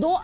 2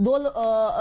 2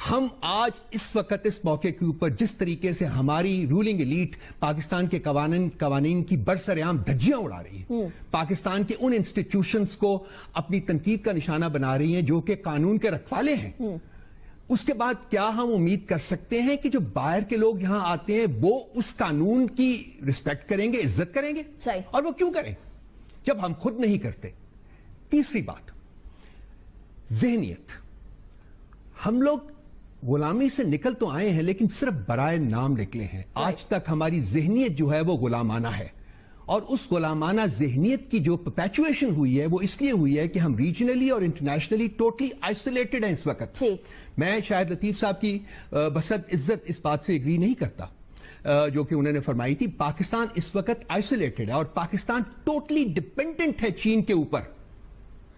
ہم آج اس وقت اس موقع کے اوپر جس طریقے سے ہماری رولنگ ایلیٹ پاکستان کے قوانین کی برسر عام دھجیاں اڑا رہی ہے، پاکستان کے ان انسٹیٹیوشنز کو اپنی تنقید کا نشانہ بنا رہی ہیں جو کہ قانون کے رکھوالے ہیں، اس کے بعد کیا ہم امید کر سکتے ہیں کہ جو باہر کے لوگ یہاں آتے ہیں وہ اس قانون کی رسپیکٹ کریں گے، عزت کریں گے؟ صحیح. اور وہ کیوں کریں جب ہم خود نہیں کرتے؟ تیسری بات، ذہنیت. ہم لوگ غلامی سے نکل تو آئے ہیں لیکن صرف برائے نام نکلے ہیں. آج تک ہماری ذہنیت جو ہے وہ غلامانہ ہے، اور اس غلامانہ ذہنیت کی جو پرپیچویشن ہوئی ہے وہ اس لیے ہوئی ہے کہ ہم ریجنلی اور انٹرنیشنلی ٹوٹلی آئسولیٹڈ ہیں اس وقت. میں شاید لطیف صاحب کی بسط عزت اس بات سے اگری نہیں کرتا جو کہ انہوں نے فرمائی تھی. پاکستان اس وقت آئسولیٹڈ ہے اور پاکستان ٹوٹلی ڈیپینڈنٹ ہے چین کے اوپر.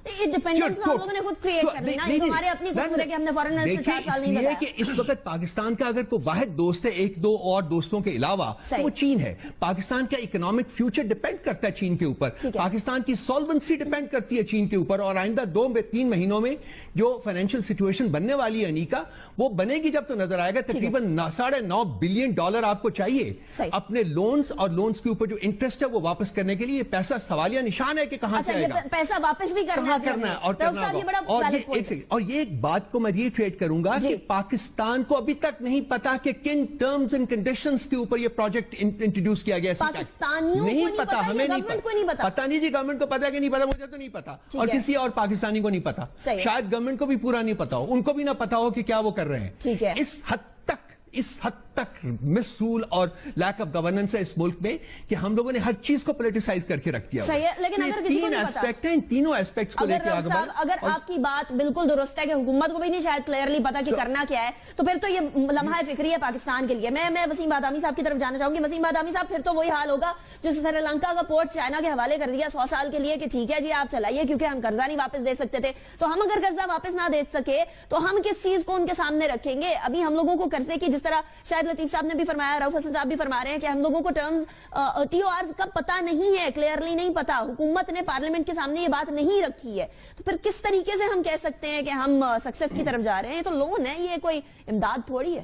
ڈیپینڈنس ہم لوگوں نے خود کریٹ کر لی نا، یہ ہمارے اپنی قصور ہے کہ ہم نے فارنر سے 4 سال نہیں لگایا. کہ اس وقت پاکستان کا اگر کوئی واحد دوست ہے ایک دو اور دوستوں کے علاوہ وہ چین ہے. پاکستان کا اکنامک فیوچر ڈیپینڈ کرتا ہے چین کے اوپر، پاکستان کی سالونسی ڈیپینڈ کرتی ہے چین کے اوپر، اور آئندہ 2-3 مہینوں میں جو فائنینشیل سچویشن بننے والی ہے انیکا وہ بنے گی جب تو نظر آئے گا. تقریباً $9.5 بلین آپ کو چاہیے اپنے لونز اور لونز کے اوپر جو انٹرسٹ ہے وہ واپس کرنے کے لیے. پیسہ سوالیہ نشان ہے کہ کہاں سے آئے گا، پیسہ واپس بھی کرنا ہے اور یہ ایک بات کو میں ریٹریٹ کروں گا کہ پاکستان کو ابھی تک نہیں پتا کہ کن ٹرمز اینڈ کنڈیشنز کے اوپر یہ پروجیکٹ انٹروڈیوس کیا گیا. پاکستانیوں کو نہیں پتا، ہمیں نہیں پتا نہیں جی گورنمنٹ کو پتا کہ نہیں پتا، مجھے تو نہیں پتا اور کسی اور پاکستانی کو نہیں پتا. شاید گورنمنٹ کو بھی پورا نہیں پتا ہو، ان کو بھی نہ پتا ہو کہ کیا وہ کر رہے ہیں. اس حد تک مسئول اور لیک آف گورننس ہے اس ملک میں کہ ہم لوگوں نے ہر چیز کو پولیٹیسائز کر کے رکھ دیا. لیکن اگر کسی کو نہیں پتا، ان تینوں ایسپیکٹس کو لے کے آگے بڑھ. اگر آپ کی بات بالکل درست ہے کہ حکومت کو بھی نہیں شاید کلیئرلی پتا کہ کرنا کیا ہے، تو پھر تو یہ لمحہ فکری ہے پاکستان کے لیے. میں وسیم بادامی صاحب کی طرف جانا چاہوں گی. وسیم بادامی صاحب، پھر تو وہی حال ہوگا جو سری لنکا کا پورٹ چائنا کے حوالے کر دیا 100 سال کے لیے کہ ٹھیک ہے جی آپ چلائیے، کیونکہ ہم قرضہ نہیں واپس دے سکتے تھے. تو ہم اگر قرضہ واپس نہ دے سکے تو ہم کس چیز کو ان کے سامنے رکھیں گے؟ ابھی ہم لوگوں کو قرضے کی، جس طرح شاید لطیف صاحب نے بھی فرمایا، رؤف حسن صاحب بھی فرما رہے ہیں کہ ہم لوگوں کو ٹرمز ٹی او آرز کا پتہ نہیں ہے، کلیئرلی نہیں پتا. حکومت نے پارلیمنٹ کے سامنے یہ بات نہیں رکھی ہے، تو پھر کس طریقے سے ہم کہہ سکتے ہیں کہ ہم سکسیس کی طرف جا رہے ہیں؟ یہ تو لون ہے، یہ کوئی امداد تھوڑی ہے.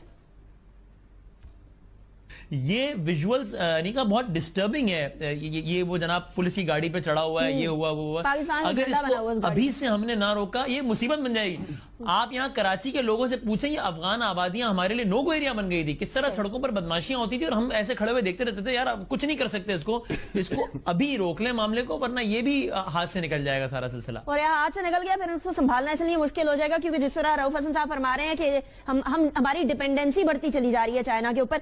یہ ویژولز انیکا بہت ڈسٹربنگ ہے. یہ وہ جناب پولیس کی گاڑی پہ چڑھا ہوا ہے، یہ ہوا وہ ہوا. اگر اس کو ابھی سے ہم نے نہ روکا یہ مصیبت بن جائے گی. آپ یہاں کراچی کے لوگوں سے پوچھیں، یہ افغان آبادیاں ہمارے لیے نو گو ایریا بن گئی تھی، کس طرح سڑکوں پر بدماشیاں ہوتی تھی اور ہم ایسے کھڑے ہوئے دیکھتے رہتے تھے. یار کچھ نہیں کر سکتے اس کو ابھی روک لیں معاملے کو، ورنہ یہ بھی ہاتھ سے نکل جائے گا سارا سلسلہ. اور یہ ہاتھ سے نکل گیا پھر اس کو سنبھالنا اس لیے مشکل ہو جائے گا، کیونکہ جس طرح رؤف حسن صاحب فرما رہے ہیں کہ ہماری ڈیپینڈنسی بڑھتی چلی جا رہی ہے چائنا کے اوپر.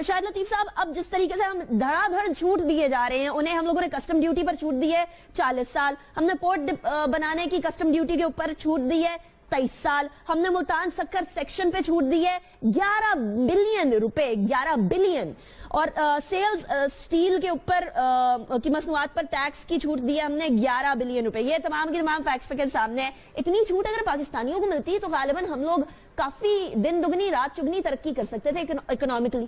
شاید لطیف صاحب، اب جس طریقے سے ہم دھڑا دھڑ چھوٹ دیے جا رہے ہیں، انہیں ہم لوگوں نے کسٹم ڈیوٹی پر چھوٹ دی ہے 40 سال، ہم نے پورٹ بنانے کی کسٹم ڈیوٹی کے اوپر چھوٹ دی ہے 23 سال، ہم نے ملتان سکر سیکشن پہ چھوٹ دی ہے 11 بلین روپے، 11 بلین، اور سیلز سٹیل کے اوپر کی مصنوعات پر ٹیکس کی چھوٹ دی ہے ہم نے 11 بلین روپے. یہ تمام کے تمام فیکٹس فگر سامنے ہیں. اتنی چھوٹ اگر پاکستانیوں کو ملتی تو غالباً ہم لوگ کافی دن دگنی رات چگنی ترقی کر سکتے تھے اکنامکلی.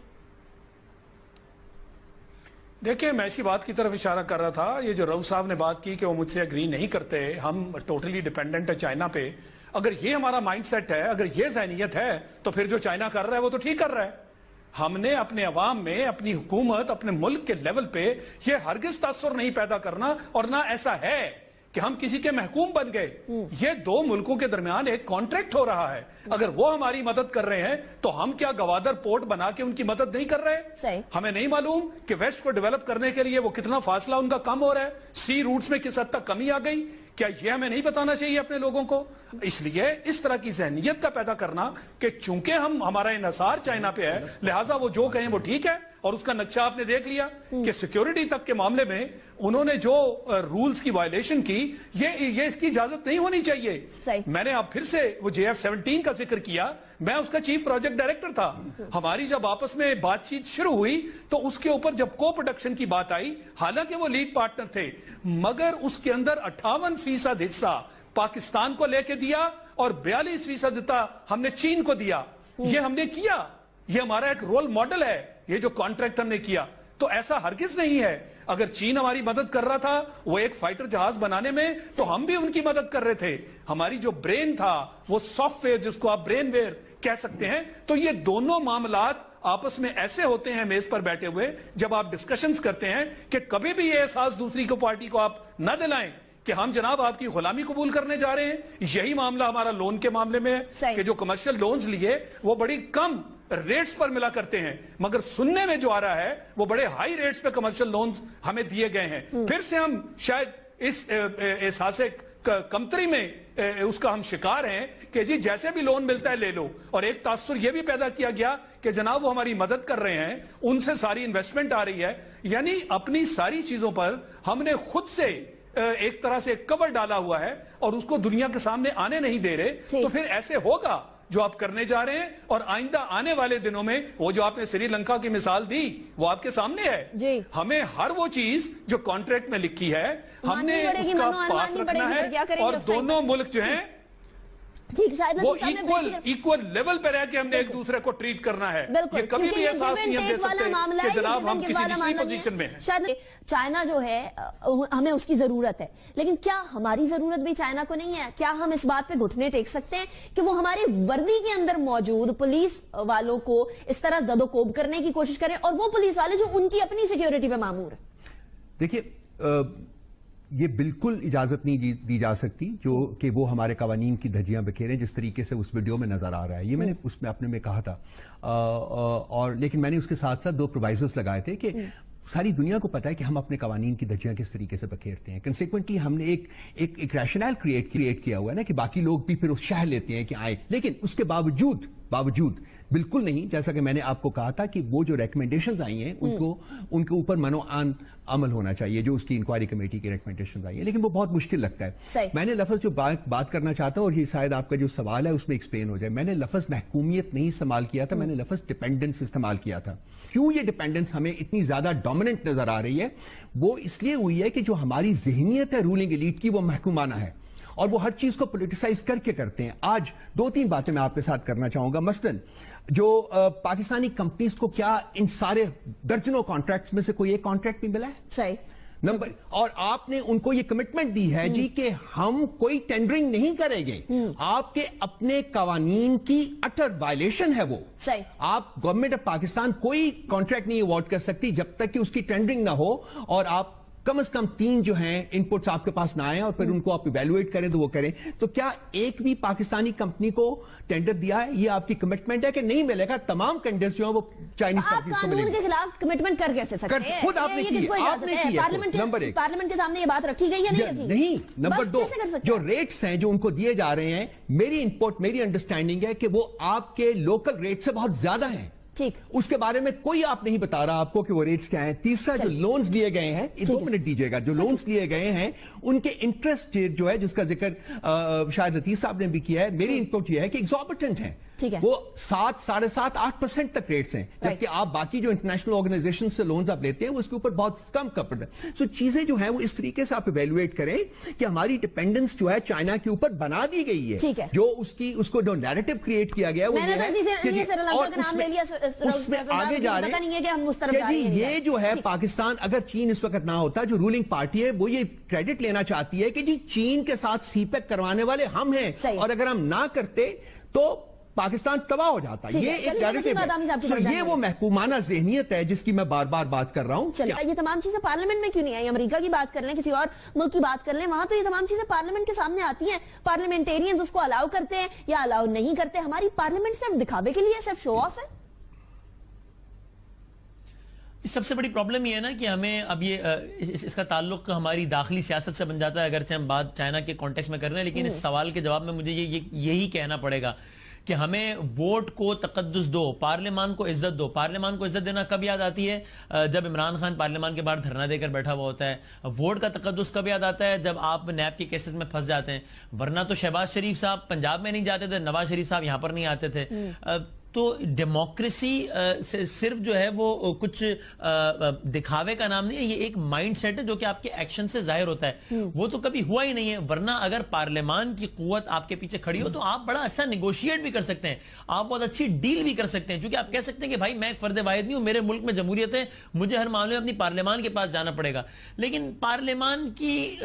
دیکھیں، میں اسی بات کی طرف اشارہ کر رہا تھا. یہ جو رؤف صاحب نے بات کی کہ وہ مجھ سے اگری نہیں کرتے، ہم ٹوٹلی ڈیپینڈنٹ ہے چائنا پہ. اگر یہ ہمارا مائنڈ سیٹ ہے، اگر یہ ذہنیت ہے، تو پھر جو چائنا کر رہا ہے وہ تو ٹھیک کر رہا ہے. ہم نے اپنے عوام میں، اپنی حکومت، اپنے ملک کے لیول پہ یہ ہرگز تاثر نہیں پیدا کرنا، اور نہ ایسا ہے کہ ہم کسی کے محکوم بن گئے. یہ 2 ملکوں کے درمیان ایک کانٹریکٹ ہو رہا ہے. اگر وہ ہماری مدد کر رہے ہیں تو ہم کیا گوادر پورٹ بنا کے ان کی مدد نہیں کر رہے؟ ہمیں نہیں معلوم کہ ویسٹ کو ڈیولپ کرنے کے لیے وہ کتنا فاصلہ ان کا کم ہو رہا ہے؟ سی روٹس میں کس حد تک کمی آ گئی؟ کیا یہ ہمیں نہیں بتانا چاہیے اپنے لوگوں کو؟ اس لیے اس طرح کی ذہنیت کا پیدا کرنا کہ چونکہ ہمارا انحصار چائنا پہ ہے لہٰذا وہ جو کہیں وہ ٹھیک ہے، اور اس کا نقشہ آپ نے دیکھ لیا کہ سیکیورٹی تک کے معاملے میں انہوں نے جو رولز کی وائلیشن کی، یہ اس کی اجازت نہیں ہونی چاہیے. میں نے اب پھر سے وہ JF-17 کا ذکر کیا، میں اس کا چیف پروجیکٹ ڈائریکٹر تھا. ہماری جب آپس میں بات چیت شروع ہوئی تو اس کے اوپر جب کو پروڈکشن کی بات آئی، حالانکہ وہ لیڈ پارٹنر تھے، مگر اس کے اندر 58% حصہ پاکستان کو لے کے دیا اور 42% ہم نے چین کو دیا. یہ ہم نے کیا، یہ ہمارا ایک رول ماڈل ہے، یہ جو کانٹریکٹ ہم نے کیا. تو ایسا ہرگز نہیں ہے. اگر چین ہماری مدد کر رہا تھا وہ ایک فائٹر جہاز بنانے میں تو ہم بھی ان کی مدد کر رہے تھے. ہماری جو برین تھا وہ سافٹ ویئر جس کو آپ برین ویئر کہہ سکتے ہیں. تو یہ دونوں معاملات آپس میں ایسے ہوتے ہیں میز پر بیٹھے ہوئے جب آپ ڈسکشنز کرتے ہیں کہ کبھی بھی یہ احساس دوسری کو پارٹی کو آپ نہ دلائیں کہ ہم جناب آپ کی غلامی قبول کرنے جا رہے ہیں. یہی معاملہ ہمارا لون کے معاملے میں ہے کہ جو کمرشل لونز لیے وہ بڑی کم ریٹس پر ملا کرتے ہیں, مگر سننے میں جو آ رہا ہے وہ بڑے ہائی ریٹس پہ کمرشل لونز ہمیں دیے گئے ہیں. پھر سے ہم شاید اس احساس کمتری میں اس کا ہم شکار ہیں کہ جی جیسے بھی لون ملتا ہے لے لو. اور ایک تاثر یہ بھی پیدا کیا گیا کہ جناب وہ ہماری مدد کر رہے ہیں, ان سے ساری انویسٹمنٹ آ رہی ہے. یعنی اپنی ساری چیزوں پر ہم نے خود سے ایک طرح سے کور ڈالا ہوا ہے اور اس کو دنیا کے سامنے آنے نہیں دے رہے. تو پھر ایسے ہوگا جو آپ کرنے جا رہے ہیں, اور آئندہ آنے والے دنوں میں وہ جو آپ نے سری لنکا کی مثال دی وہ آپ کے سامنے ہے. ہمیں ہر وہ چیز جو کانٹریکٹ میں لکھی ہے ہم نے اس کا پاس رکھنا ہے, اور دونوں ملک جو ہیں وہ ایکول لیول پہ رہ کے ہم نے ایک دوسرے کو ٹریٹ کرنا ہے. یہ کبھی بھی احساس نہیں ہم دے سکتے کہ جناب ہم کسی دوسری پوزیشن میں ہیں. شاید چائنا جو ہے ہمیں اس کی ضرورت ہے, لیکن کیا ہماری ضرورت بھی چائنا کو نہیں ہے؟ کیا ہم اس بات پہ گھٹنے ٹیک سکتے ہیں کہ وہ ہماری وردی کے اندر موجود پولیس والوں کو اس طرح زد و کوب کرنے کی کوشش کریں, اور وہ پولیس والے جو ان کی اپنی سیکیورٹی پہ مامور ہیں؟ دیکھیے یہ بالکل اجازت نہیں دی جا سکتی جو کہ وہ ہمارے قوانین کی دھجیاں بکھیریں جس طریقے سے اس ویڈیو میں نظر آ رہا ہے. یہ میں نے اس میں اپنے میں کہا تھا, اور لیکن میں نے اس کے ساتھ ساتھ 2 پرووائزرز لگائے تھے کہ ساری دنیا کو پتا ہے کہ ہم اپنے قوانین کی دھجیاں کس طریقے سے بکھیرتے ہیں. کنسیکوینٹلی ہم نے ایک ریشنل کریٹ کیا ہوا ہے نا کہ باقی لوگ بھی پھر اس شہ لیتے ہیں کہ آئے, لیکن اس کے باوجود بالکل نہیں, جیسا کہ میں نے آپ کو کہا تھا کہ وہ جو ریکمنڈیشنز آئی ہیں ان کے اوپر منوعان عمل ہونا چاہیے جو اس کی انکوائری کمیٹی کی ریکمنڈیشنز آئی ہیں, لیکن وہ بہت مشکل لگتا ہے. میں نے لفظ جو بات کرنا چاہتا ہوں, اور یہ شاید آپ کا جو سوال ہے اس میں ایکسپلین ہو جائے, میں نے لفظ محکومیت نہیں استعمال کیا تھا, میں نے لفظ ڈیپینڈنس استعمال کیا تھا. کیوں یہ ڈیپینڈنس ہمیں اتنی زیادہ ڈومیننٹ نظر آ رہی ہے؟ وہ اس لیے ہوئی ہے کہ جو ہماری ذہنیت ہے رولنگ ایلیٹ کی وہ محکومانہ ہے, اور وہ ہر چیز کو پولیٹیسائز کر کے کرتے ہیں. آج 2-3 باتیں میں آپ کے ساتھ کرنا چاہوں گا. مثلاً جو پاکستانی کمپنیز کو کیا ان سارے درجنوں کانٹریکٹس میں سے کوئی ایک کانٹریکٹ بھی ملا ہے؟ صحیح نمبر, اور آپ نے ان کو یہ کمٹمنٹ دی ہے جی کہ ہم کوئی ٹینڈرنگ نہیں کریں گے. آپ کے اپنے قوانین کی اٹر وائلیشن ہے وہ. صحیح, آپ گورنمنٹ آف پاکستان کوئی کانٹریکٹ نہیں اوارڈ کر سکتی جب تک کہ اس کی ٹینڈرنگ نہ ہو, اور آپ کم از کم 3 جو ہیں انپٹس آپ کے پاس نہ آئیں اور پھر ان کو آپ ایویلویٹ کریں تو وہ کریں. تو کیا ایک بھی پاکستانی کمپنی کو ٹینڈر دیا ہے؟ یہ آپ کی کمٹمنٹ ہے کہ نہیں ملے گا؟ تمام ٹینڈرز جو ہیں وہ چائنیز کمپنیز کو ملیں گے. آپ قانون کے خلاف کمٹمنٹ کر کیسے سکتے ہیں؟ خود آپ نے کی ہے. نمبر 1 پارلیمنٹ کے سامنے یہ بات رکھی گئی ہے نہیں. نمبر 2 جو ریٹس ہیں جو ان کو دیے جا رہے ہیں, میری انڈرسٹینڈنگ ہے کہ وہ آپ کے لوکل ریٹ سے بہت زیادہ ہیں. اس کے بارے میں کوئی آپ نہیں بتا رہا آپ کو کہ وہ ریٹس کیا ہیں. تیسرا جو لونز لیے گئے ہیں, 2 منٹ دیجئے گا, جو لونز لیے گئے ہیں ان کے انٹرسٹ ریٹ جو ہے جس کا ذکر شاید عتیق صاحب نے بھی کیا ہے, میری انپٹ یہ ہے کہ ایگزوربیٹنٹ ہیں. وہ 7, 7.5, 8% تک ریٹس ہیں, جبکہ آپ باقی جو انٹرنیشنل آرگنائزیشن سے لونز آپ لیتے ہیں وہ اس کے اوپر بہت کم کپڑ ہے. سو چیزیں جو ہیں وہ اس طریقے سے آپ ایویلویٹ کریں کہ ہماری ڈیپینڈنس جو ہے چائنا کے اوپر بنا دی گئی ہے, جو اس کو جو نیریٹو کریٹ کیا گیا وہ اس میں آگے جا رہے ہیں کہ یہ جو ہے پاکستان, اگر چین اس وقت نہ ہوتا, جو رولنگ پارٹی ہے وہ یہ کریڈٹ لینا چاہتی ہے کہ جی چین کے ساتھ سی پیک کروانے والے ہم ہیں, اور اگر ہم نہ کرتے تو پاکستان تباہ ہو جاتا. یہ ایک نیریٹو ہے, یہ وہ محکومانہ ذہنیت ہے جس کی میں بار بار بات کر رہا ہوں. یہ تمام چیزیں پارلیمنٹ میں کیوں نہیں آئی؟ امریکہ کی بات کر لیں, کسی اور ملک کی بات کر لیں, وہاں تو یہ تمام چیزیں پارلیمنٹ کے سامنے آتی ہیں. پارلیمنٹیرینز اس کو الاؤ کرتے ہیں یا الاؤ نہیں کرتے. ہماری پارلیمنٹ صرف دکھاوے کے لیے, صرف شو آف ہے. سب سے بڑی پرابلم یہ ہے نا کہ ہمیں اب یہ اس کا تعلق ہماری داخلی سیاست سے بن جاتا ہے, اگرچہ ہم بات چائنا کے کانٹیکسٹ میں کر رہے ہیں, لیکن اس سوال کے جواب میں مجھے یہی کہنا پڑے گا کہ ہمیں ووٹ کو تقدس دو, پارلیمان کو عزت دو. پارلیمان کو عزت دینا کب یاد آتی ہے؟ جب عمران خان پارلیمان کے باہر دھرنا دے کر بیٹھا ہوا ہوتا ہے. ووٹ کا تقدس کب یاد آتا ہے؟ جب آپ نیب کے کیسز میں پھنس جاتے ہیں. ورنہ تو شہباز شریف صاحب پنجاب میں نہیں جاتے تھے, نواز شریف صاحب یہاں پر نہیں آتے تھے. تو ڈیموکریسی صرف جو ہے وہ کچھ دکھاوے کا نام نہیں ہے, یہ ایک مائنڈ سیٹ ہے جو کہ آپ کے ایکشن سے ظاہر ہوتا ہے. وہ تو کبھی ہوا ہی نہیں ہے, ورنہ اگر پارلیمان کی قوت آپ کے پیچھے کھڑی ہو تو آپ بڑا اچھا نیگوشیٹ بھی کر سکتے ہیں, آپ بہت اچھی ڈیل بھی کر سکتے ہیں, کیونکہ آپ کہہ سکتے ہیں کہ بھائی میں ایک فرد واحد نہیں ہوں, میرے ملک میں جمہوریت ہے, مجھے ہر معاملے میں اپنی پارلیمان کے پاس جانا پڑے گا. لیکن پارلیمان کی